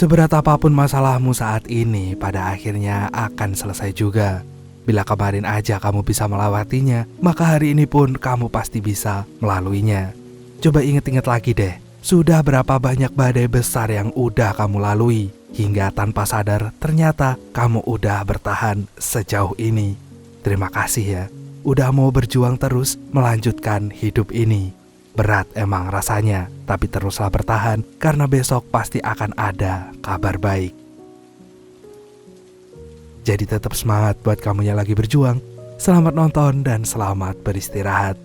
Seberat apapun masalahmu saat ini, pada akhirnya akan selesai juga. Bila kemarin aja kamu bisa melewatinya, maka hari ini pun kamu pasti bisa melaluinya. Coba inget-inget lagi deh, sudah berapa banyak badai besar yang udah kamu lalui, hingga tanpa sadar ternyata kamu udah bertahan sejauh ini. Terima kasih ya, udah mau berjuang terus melanjutkan hidup ini. Berat emang rasanya, tapi teruslah bertahan karena besok pasti akan ada kabar baik. Jadi tetap semangat buat kamu yang lagi berjuang. Selamat nonton dan selamat beristirahat.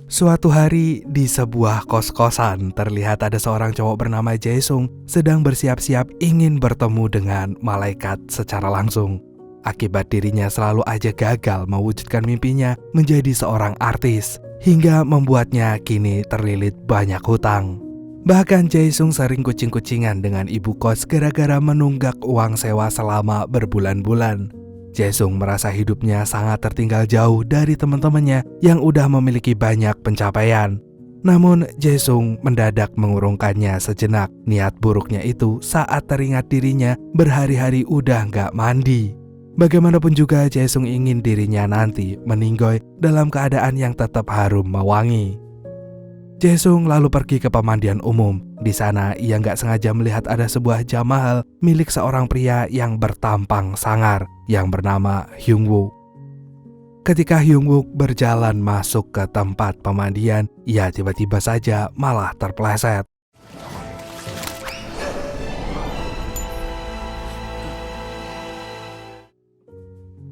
Suatu hari di sebuah kos-kosan terlihat ada seorang cowok bernama Jaesung sedang bersiap-siap ingin bertemu dengan malaikat secara langsung. Akibat dirinya selalu aja gagal mewujudkan mimpinya menjadi seorang artis, hingga membuatnya kini terlilit banyak hutang. Bahkan Jaesung sering kucing-kucingan dengan ibu kos gara-gara menunggak uang sewa selama berbulan-bulan. Jaesung merasa hidupnya sangat tertinggal jauh dari teman-temannya yang udah memiliki banyak pencapaian. Namun Jaesung mendadak mengurungkannya sejenak. Niat buruknya itu saat teringat dirinya berhari-hari udah gak mandi. Bagaimanapun juga Jaesung ingin dirinya nanti meninggoy dalam keadaan yang tetap harum mewangi. Jaesung lalu pergi ke pemandian umum. Di sana ia nggak sengaja melihat ada sebuah jam mahal milik seorang pria yang bertampang sangar yang bernama Hyungwook. Ketika Hyungwook berjalan masuk ke tempat pemandian, ia tiba-tiba saja malah terpeleset.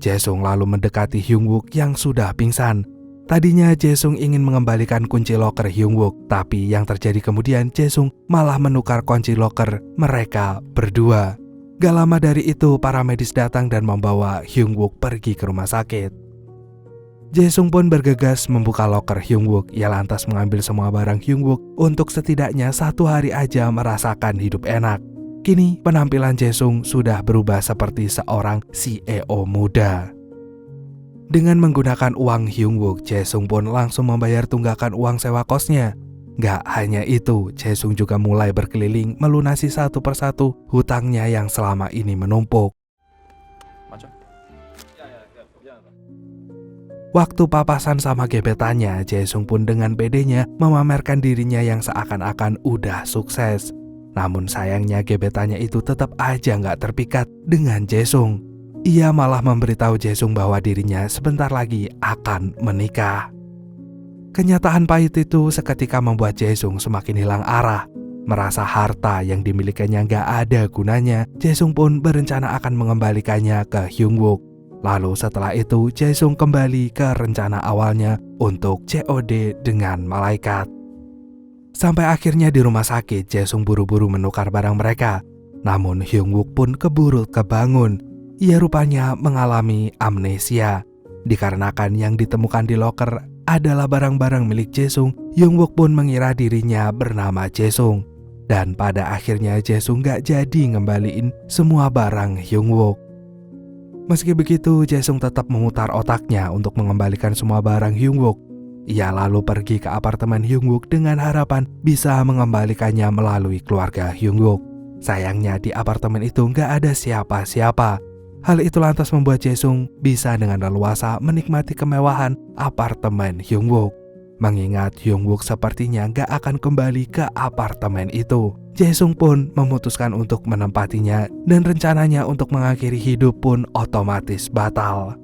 Jaesung lalu mendekati Hyungwook yang sudah pingsan. Tadinya Jaesung ingin mengembalikan kunci loker Hyungwook, tapi yang terjadi kemudian Jaesung malah menukar kunci loker mereka berdua. Gak lama dari itu para medis datang dan membawa Hyungwook pergi ke rumah sakit. Jaesung pun bergegas membuka loker Hyungwook. Ia lantas mengambil semua barang Hyungwook untuk setidaknya 1 hari aja merasakan hidup enak. Kini penampilan Jaesung sudah berubah seperti seorang CEO muda. Dengan menggunakan uang Hyungwook, Jaesung pun langsung membayar tunggakan uang sewa kosnya. Gak hanya itu, Jaesung juga mulai berkeliling melunasi satu persatu hutangnya yang selama ini menumpuk. Waktu papasan sama gebetannya, Jaesung pun dengan pedenya memamerkan dirinya yang seakan-akan udah sukses. Namun sayangnya gebetannya itu tetap aja gak terpikat dengan Jaesung. Ia malah memberitahu Jaesung bahwa dirinya sebentar lagi akan menikah. Kenyataan pahit itu seketika membuat Jaesung semakin hilang arah. Merasa harta yang dimilikinya gak ada gunanya, Jaesung pun berencana akan mengembalikannya ke Hyungwook. Lalu setelah itu Jaesung kembali ke rencana awalnya untuk COD dengan malaikat. Sampai akhirnya di rumah sakit Jaesung buru-buru menukar barang mereka. Namun Hyungwook pun keburu kebangun. Ia rupanya mengalami amnesia. Dikarenakan yang ditemukan di loker adalah barang-barang milik Jaesung, Hyungwook pun mengira dirinya bernama Jaesung. Dan pada akhirnya Jaesung gak jadi ngembaliin semua barang Hyungwook. Meski begitu, Jaesung tetap memutar otaknya untuk mengembalikan semua barang Hyungwook. Ia lalu pergi ke apartemen Hyungwook dengan harapan bisa mengembalikannya melalui keluarga Hyungwook. Sayangnya di apartemen itu gak ada siapa-siapa. Hal itu lantas membuat Jaesung bisa dengan leluasa menikmati kemewahan apartemen Hyungwook. Mengingat Hyungwook sepertinya gak akan kembali ke apartemen itu, Jaesung pun memutuskan untuk menempatinya dan rencananya untuk mengakhiri hidup pun otomatis batal.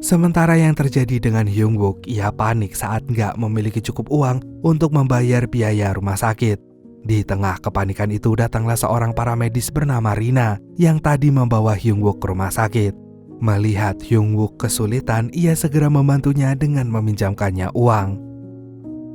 Sementara yang terjadi dengan Hyungwook, ia panik saat gak memiliki cukup uang untuk membayar biaya rumah sakit. Di tengah kepanikan itu datanglah seorang paramedis bernama Rina yang tadi membawa Hyungwook ke rumah sakit. Melihat Hyungwook kesulitan, ia segera membantunya dengan meminjamkannya uang.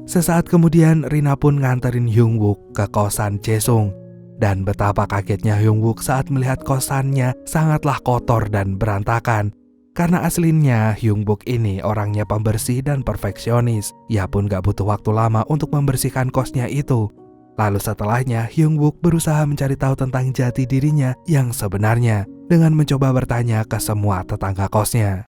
Sesaat kemudian Rina pun nganterin Hyungwook ke kosan Jaesung. Dan betapa kagetnya Hyungwook saat melihat kosannya sangatlah kotor dan berantakan. Karena aslinya Hyungwook ini orangnya pembersih dan perfeksionis. Ia pun gak butuh waktu lama untuk membersihkan kosnya itu. Lalu setelahnya Hyungwook berusaha mencari tahu tentang jati dirinya yang sebenarnya dengan mencoba bertanya ke semua tetangga kosnya.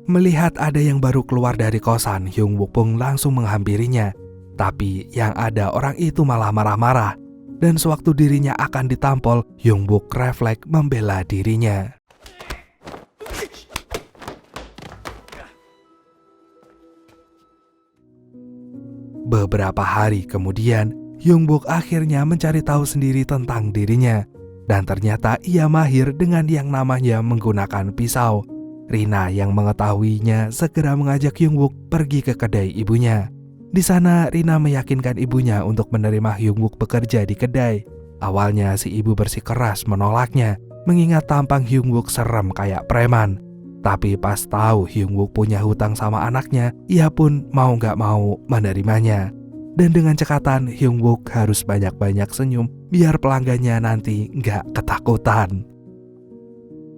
Melihat ada yang baru keluar dari kosan, Hyung Wook pun langsung menghampirinya. Tapi yang ada orang itu malah marah-marah. Dan sewaktu dirinya akan ditampol, Hyung Wook refleks membela dirinya. Beberapa hari kemudian, Hyung Wook akhirnya mencari tahu sendiri tentang dirinya. Dan ternyata ia mahir dengan yang namanya menggunakan pisau. Rina yang mengetahuinya segera mengajak Hyung Wook pergi ke kedai ibunya. Di sana Rina meyakinkan ibunya untuk menerima Hyung Wook bekerja di kedai. Awalnya si ibu bersikeras menolaknya, mengingat tampang Hyung Wook serem kayak preman. Tapi pas tahu Hyung Wook punya hutang sama anaknya, ia pun mau gak mau menerimanya. Dan dengan cekatan Hyung Wook harus banyak-banyak senyum biar pelanggannya nanti gak ketakutan.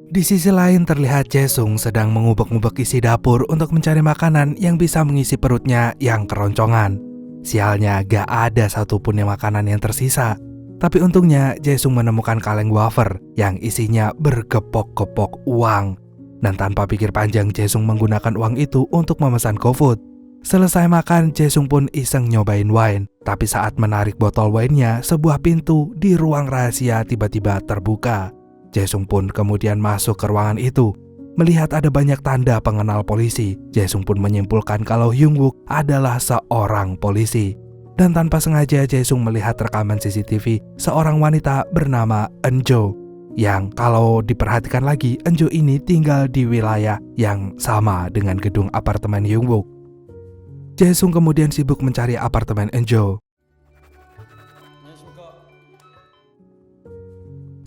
Di sisi lain terlihat Jae-sung sedang mengubek-ubek isi dapur untuk mencari makanan yang bisa mengisi perutnya yang keroncongan. Sialnya gak ada satupun yang makanan yang tersisa. Tapi untungnya Jae-sung menemukan kaleng wafer yang isinya bergepok-gepok uang. Dan tanpa pikir panjang Jae-sung menggunakan uang itu untuk memesan GoFood. Selesai makan, Jae-sung pun iseng nyobain wine. Tapi saat menarik botol wine-nya, sebuah pintu di ruang rahasia tiba-tiba terbuka. Jae-sung pun kemudian masuk ke ruangan itu. Melihat ada banyak tanda pengenal polisi, Jae-sung pun menyimpulkan kalau Hyung Wook adalah seorang polisi. Dan tanpa sengaja Jae-sung melihat rekaman CCTV seorang wanita bernama Eun-jo. Yang kalau diperhatikan lagi, Eun-jo ini tinggal di wilayah yang sama dengan gedung apartemen Hyung Wook. Jae-sung kemudian sibuk mencari apartemen Eun-jo.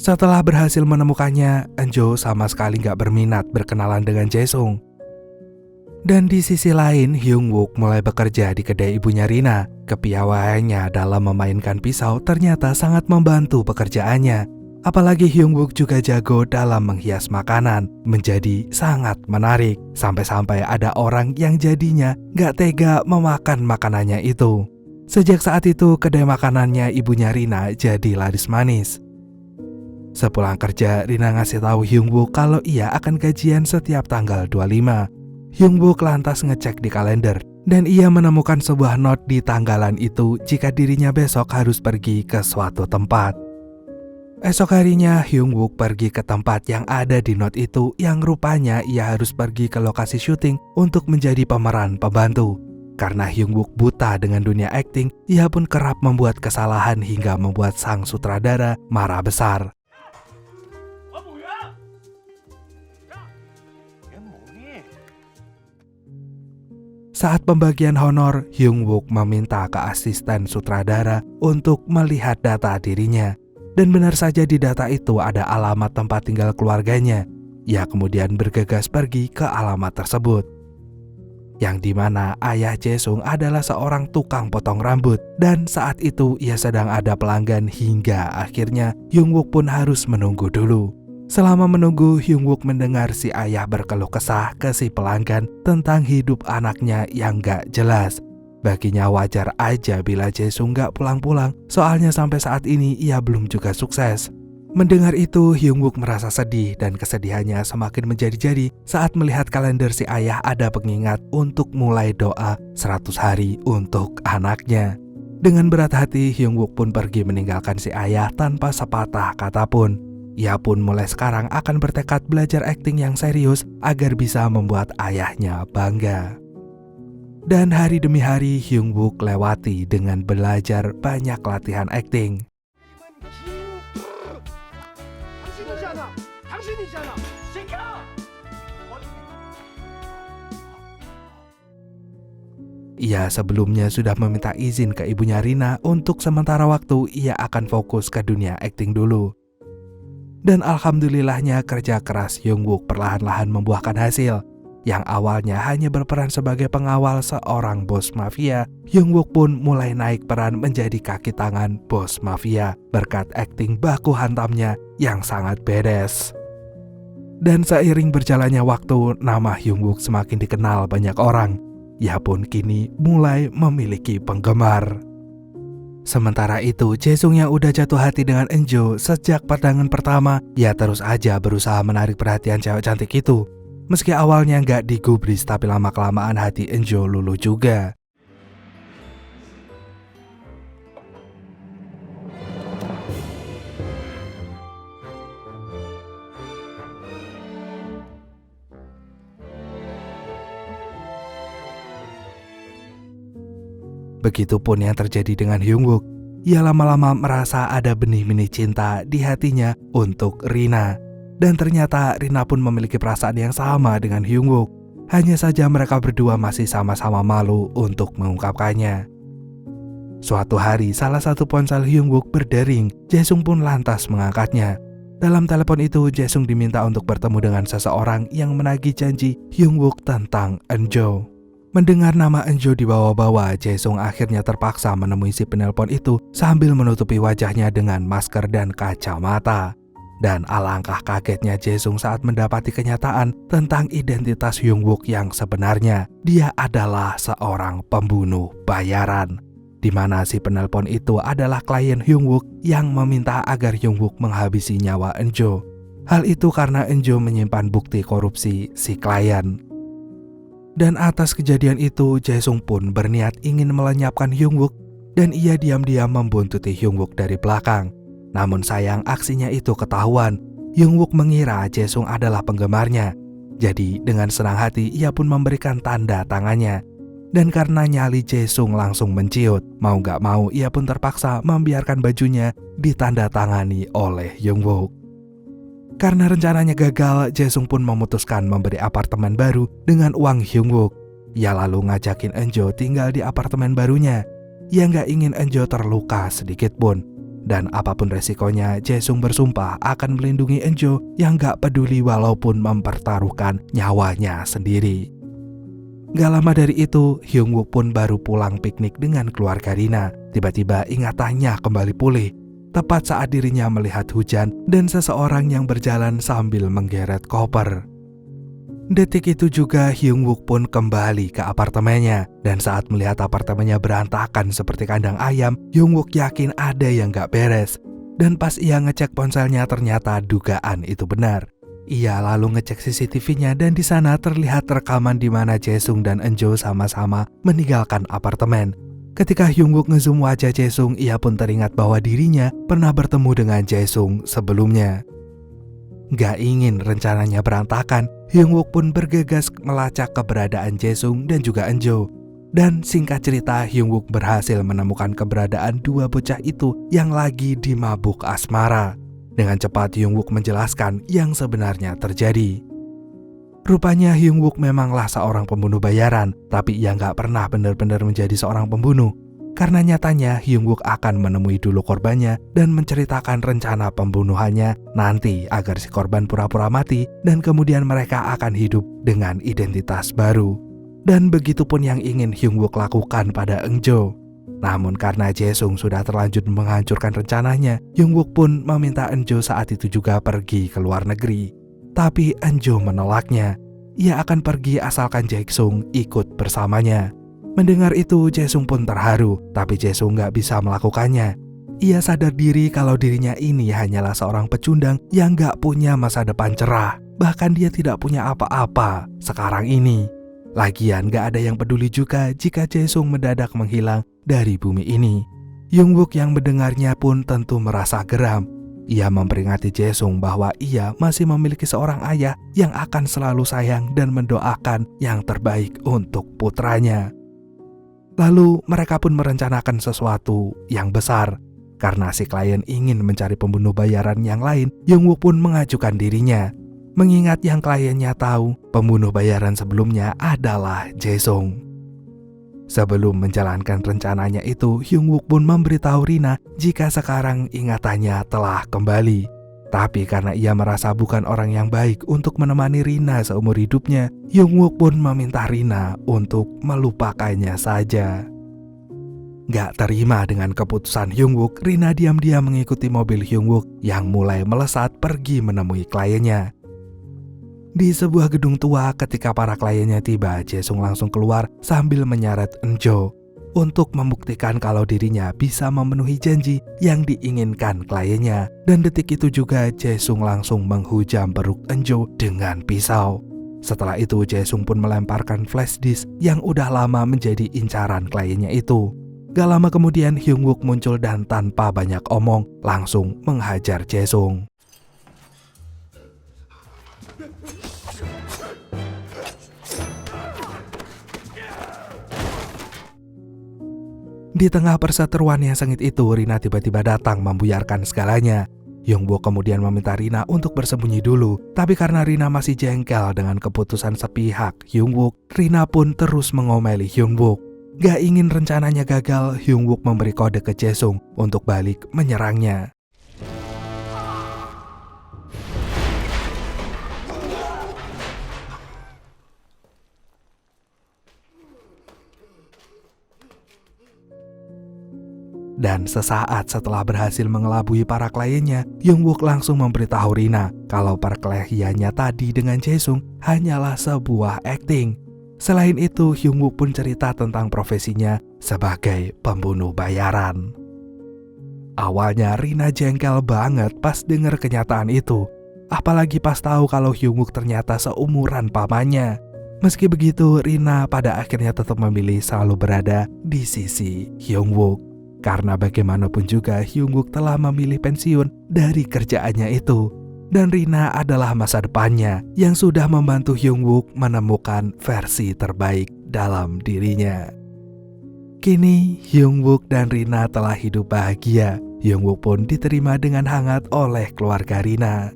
Setelah berhasil menemukannya, Eun-jo sama sekali gak berminat berkenalan dengan Jae-sung. Dan di sisi lain, Hyung Wook mulai bekerja di kedai ibunya Rina. Kepiawaiannya dalam memainkan pisau ternyata sangat membantu pekerjaannya. Apalagi Hyung Wook juga jago dalam menghias makanan, menjadi sangat menarik. Sampai-sampai ada orang yang jadinya gak tega memakan makanannya itu. Sejak saat itu, kedai makanannya ibunya Rina jadi laris manis. Sepulang kerja, Rina ngasih tahu Hyung Wook kalau ia akan gajian setiap tanggal 25. Hyung Wook lantas ngecek di kalender dan ia menemukan sebuah not di tanggalan itu jika dirinya besok harus pergi ke suatu tempat. Esok harinya Hyung Wook pergi ke tempat yang ada di not itu yang rupanya ia harus pergi ke lokasi syuting untuk menjadi pemeran pembantu. Karena Hyung Wook buta dengan dunia akting, ia pun kerap membuat kesalahan hingga membuat sang sutradara marah besar. Saat pembagian honor, Hyung Wook meminta ke asisten sutradara untuk melihat data dirinya. Dan benar saja di data itu ada alamat tempat tinggal keluarganya. Ia kemudian bergegas pergi ke alamat tersebut. Yang dimana ayah Jae-sung adalah seorang tukang potong rambut. Dan saat itu ia sedang ada pelanggan hingga akhirnya Hyung Wook pun harus menunggu dulu. Selama menunggu, Hyung Wook mendengar si ayah berkeluh kesah ke si pelanggan tentang hidup anaknya yang gak jelas. Baginya wajar aja bila Jae-sung gak pulang-pulang, soalnya sampai saat ini ia belum juga sukses. Mendengar itu, Hyung Wook merasa sedih dan kesedihannya semakin menjadi-jadi saat melihat kalender si ayah ada pengingat untuk mulai doa 100 hari untuk anaknya. Dengan berat hati, Hyung Wook pun pergi meninggalkan si ayah tanpa sepatah kata pun. Ia pun mulai sekarang akan bertekad belajar akting yang serius agar bisa membuat ayahnya bangga. Dan hari demi hari Hyung Wook lewati dengan belajar banyak latihan akting. Ia sebelumnya sudah meminta izin ke ibunya Rina untuk sementara waktu ia akan fokus ke dunia akting dulu. Dan alhamdulillahnya kerja keras Hyung Wook perlahan-lahan membuahkan hasil. Yang awalnya hanya berperan sebagai pengawal seorang bos mafia, Hyung Wook pun mulai naik peran menjadi kaki tangan bos mafia berkat akting baku hantamnya yang sangat badass. Dan seiring berjalannya waktu, nama Hyung Wook semakin dikenal banyak orang. Ia pun kini mulai memiliki penggemar. Sementara itu, Jae-sung yang udah jatuh hati dengan Eunjo sejak pandangan pertama, ia terus aja berusaha menarik perhatian cewek cantik itu. Meski awalnya nggak digubris, tapi lama-kelamaan hati Eunjo luluh juga. Begitupun yang terjadi dengan Hyungwook. Ia lama-lama merasa ada benih-benih cinta di hatinya untuk Rina. Dan ternyata Rina pun memiliki perasaan yang sama dengan Hyungwook. Hanya saja mereka berdua masih sama-sama malu untuk mengungkapkannya. Suatu hari, salah satu ponsel Hyungwook berdering. Jae-sung pun lantas mengangkatnya. Dalam telepon itu, Jae-sung diminta untuk bertemu dengan seseorang yang menagih janji Hyungwook tentang Eunjo. Mendengar nama Eunjo dibawa-bawa, Jae-sung akhirnya terpaksa menemui si penelpon itu sambil menutupi wajahnya dengan masker dan kacamata. Dan alangkah kagetnya Jae-sung saat mendapati kenyataan tentang identitas Hyungwook yang sebenarnya. Dia adalah seorang pembunuh bayaran, di mana si penelpon itu adalah klien Hyungwook yang meminta agar Hyungwook menghabisi nyawa Eunjo. Hal itu karena Eunjo menyimpan bukti korupsi si klien. Dan atas kejadian itu, Jae-sung pun berniat ingin melenyapkan Hyungwook dan ia diam-diam membuntuti Hyungwook dari belakang. Namun sayang aksinya itu ketahuan. Hyungwook mengira Jae-sung adalah penggemarnya. Jadi dengan senang hati ia pun memberikan tanda tangannya. Dan karena nyali Jae-sung langsung menciut, mau gak mau ia pun terpaksa membiarkan bajunya ditandatangani oleh Hyungwook. Karena rencananya gagal, Jae-sung pun memutuskan memberi apartemen baru dengan uang Hyungwook. Ia lalu ngajakin Eunjo tinggal di apartemen barunya. Ia nggak ingin Eunjo terluka sedikit pun. Dan apapun resikonya, Jae-sung bersumpah akan melindungi Eunjo yang nggak peduli walaupun mempertaruhkan nyawanya sendiri. Gak lama dari itu, Hyungwook pun baru pulang piknik dengan keluarga Rina. Tiba-tiba ingatannya kembali pulih. Tepat saat dirinya melihat hujan dan seseorang yang berjalan sambil menggeret koper. Detik itu juga Hyungwook pun kembali ke apartemennya. Dan saat melihat apartemennya berantakan seperti kandang ayam, Hyungwook yakin ada yang gak beres. Dan pas ia ngecek ponselnya ternyata dugaan itu benar. Ia lalu ngecek CCTV-nya dan di sana terlihat rekaman di mana Jae-sung dan Eunjo sama-sama meninggalkan apartemen. Ketika Hyungwook ngezoom wajah Jae-sung, ia pun teringat bahwa dirinya pernah bertemu dengan Jae-sung sebelumnya. Gak ingin rencananya berantakan, Hyungwook pun bergegas melacak keberadaan Jae-sung dan juga Eunjo. Dan singkat cerita, Hyungwook berhasil menemukan keberadaan dua bocah itu yang lagi dimabuk asmara. Dengan cepat Hyungwook menjelaskan yang sebenarnya terjadi. Rupanya Hyungwook memanglah seorang pembunuh bayaran, tapi ia nggak pernah benar-benar menjadi seorang pembunuh. Karena nyatanya Hyungwook akan menemui dulu korbannya dan menceritakan rencana pembunuhannya nanti agar si korban pura-pura mati dan kemudian mereka akan hidup dengan identitas baru. Dan begitupun yang ingin Hyungwook lakukan pada Eunjo. Namun karena Jae-sung sudah terlanjur menghancurkan rencananya, Hyungwook pun meminta Eunjo saat itu juga pergi ke luar negeri. Tapi Eunjo menolaknya. Ia akan pergi asalkan Jae-sung ikut bersamanya. Mendengar itu Jae-sung pun terharu, tapi Jae-sung gak bisa melakukannya. Ia sadar diri kalau dirinya ini hanyalah seorang pecundang yang gak punya masa depan cerah. Bahkan dia tidak punya apa-apa sekarang ini. Lagian gak ada yang peduli juga jika Jae-sung mendadak menghilang dari bumi ini. Hyungwook yang mendengarnya pun tentu merasa geram. Ia memperingati Jae-sung bahwa ia masih memiliki seorang ayah yang akan selalu sayang dan mendoakan yang terbaik untuk putranya. Lalu mereka pun merencanakan sesuatu yang besar. Karena si klien ingin mencari pembunuh bayaran yang lain, Hyungwook pun mengajukan dirinya. Mengingat yang kliennya tahu pembunuh bayaran sebelumnya adalah Jae-sung. Sebelum menjalankan rencananya itu, Hyungwook pun memberitahu Rina jika sekarang ingatannya telah kembali. Tapi karena ia merasa bukan orang yang baik untuk menemani Rina seumur hidupnya, Hyungwook pun meminta Rina untuk melupakannya saja. Gak terima dengan keputusan Hyungwook, Rina diam-diam mengikuti mobil Hyungwook yang mulai melesat pergi menemui kliennya. Di sebuah gedung tua, ketika para kliennya tiba, Jae-sung langsung keluar sambil menyeret Eunjo. untuk membuktikan kalau dirinya bisa memenuhi janji yang diinginkan kliennya. Dan detik itu juga Jae-sung langsung menghujam perut Eun-jo dengan pisau. Setelah itu Jae-sung pun melemparkan flash disk yang udah lama menjadi incaran kliennya itu. Gak lama kemudian Hyung-wook muncul dan tanpa banyak omong langsung menghajar Jae-sung. Di tengah perseteruan yang sengit itu, Rina tiba-tiba datang membuyarkan segalanya. Hyung-wook kemudian meminta Rina untuk bersembunyi dulu, tapi karena Rina masih jengkel dengan keputusan sepihak Hyung-wook, Rina pun terus mengomeli Hyung-wook. Gak ingin rencananya gagal, Hyung-wook memberi kode ke Jae-sung untuk balik menyerangnya. Dan sesaat setelah berhasil mengelabui para kliennya, Hyung-wook langsung memberitahu Rina kalau perkelahiannya tadi dengan Jae-sung hanyalah sebuah akting. Selain itu, Hyung-wook pun cerita tentang profesinya sebagai pembunuh bayaran. Awalnya Rina jengkel banget pas denger kenyataan itu, apalagi pas tahu kalau Hyung-wook ternyata seumuran pamannya. Meski begitu, Rina pada akhirnya tetap memilih selalu berada di sisi Hyung-wook. Karena bagaimanapun juga Hyung-wook telah memilih pensiun dari kerjaannya itu. Dan Rina adalah masa depannya yang sudah membantu Hyung-wook menemukan versi terbaik dalam dirinya. Kini Hyung-wook dan Rina telah hidup bahagia. Hyung-wook pun diterima dengan hangat oleh keluarga Rina.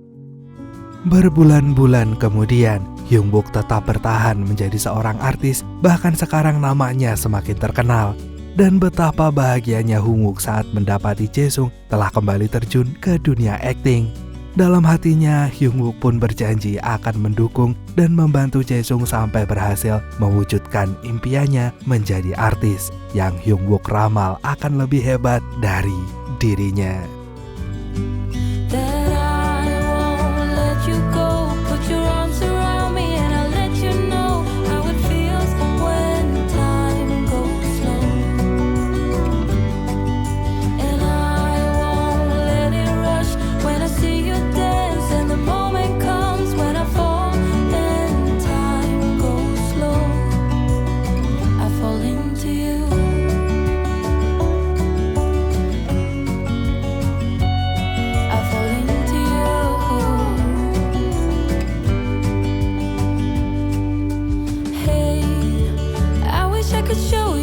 Berbulan-bulan kemudian, Hyung-wook tetap bertahan menjadi seorang artis, bahkan sekarang namanya semakin terkenal. Dan betapa bahagianya Hyung-wook saat mendapati Jae-sung telah kembali terjun ke dunia akting. Dalam hatinya, Hyung-wook pun berjanji akan mendukung dan membantu Jae-sung sampai berhasil mewujudkan impiannya menjadi artis yang Hyung-wook ramal akan lebih hebat dari dirinya. Show